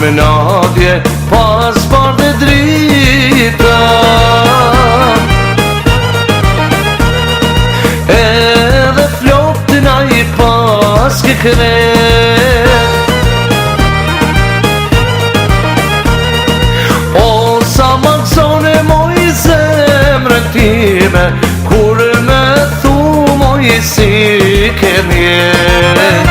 me nadje pas par dhe drita, edhe flotin a i pas ke kret. O sa ma gëzone moj zemrën time, kur me thu moj si ke njet.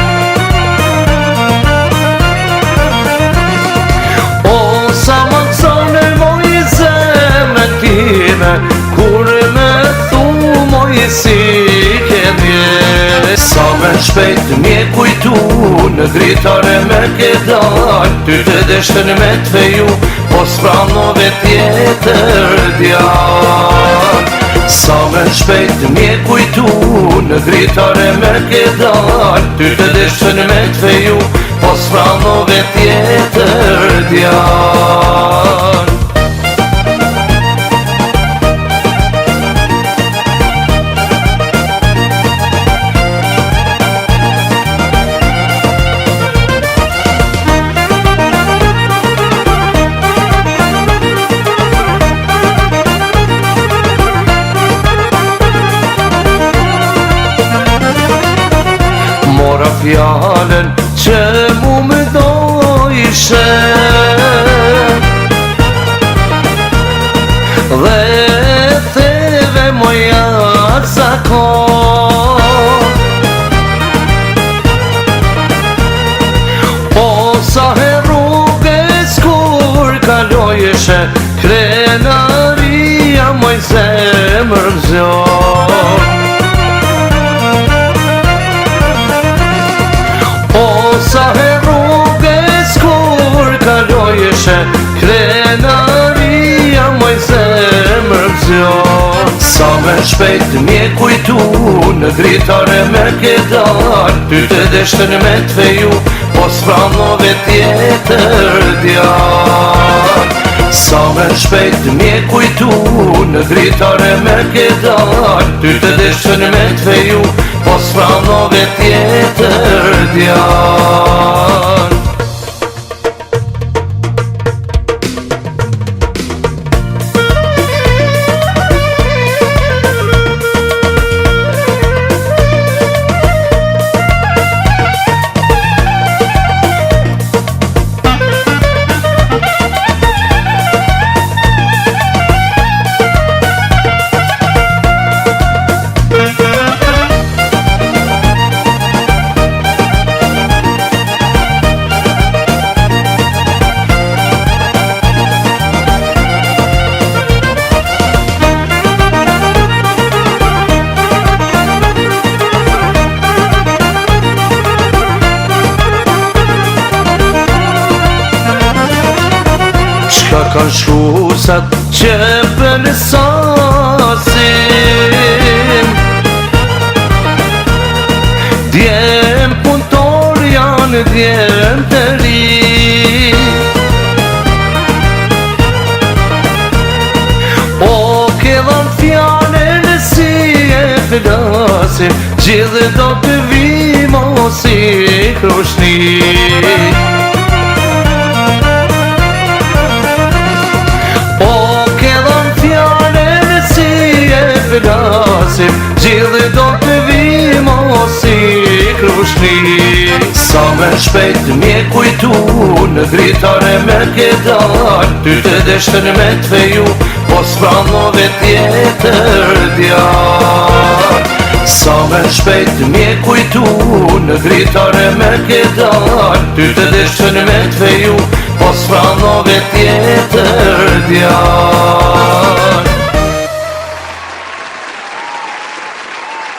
O sa ma gëzone moj zemrën time, kur me thu moj si ke njet. Sa me shpejt mje kujtu, në dritare me ke dal, ty të deshtën me të feju, po s'pranove tjetër djall. Sa me shpejt mje kujtu, në dritare me ke dal, ty të deshtën me të feju, po s'pranove tjetër djall. Mora fjallën që mu më dojshe, dhe theve moja zakon. O sa he rrugës kur kalojshe, krenaria moj zemër mzjon. Sa he rrugës kur kalojshe, krenaria moj zemër mzjon. Sa me shpejt mje kujtu, në dritare me ke dal, ty të deshtën me të feju, po s'pranove tjetër djall. Sa me shpejt mje kujtu, në dritare me ke dal, ty të deshtën me të feju, po s'pranove tjetër djall. Ka kanë shusat që për sasin, djem punëtor janë djem të ri. O ke dhan fjallën si e flasin, gjithë do të vimo si krushni. Gjithë do të vimo si krushni. Sa me shpejt mje kujtu, në dritare me ke dal, ty të deshtën me të feju, po s'pranove tjetër djall. Sa me shpejt mje kujtu, në dritare me ke dal, ty të deshtën me të feju, po s'pranove tjetër djall.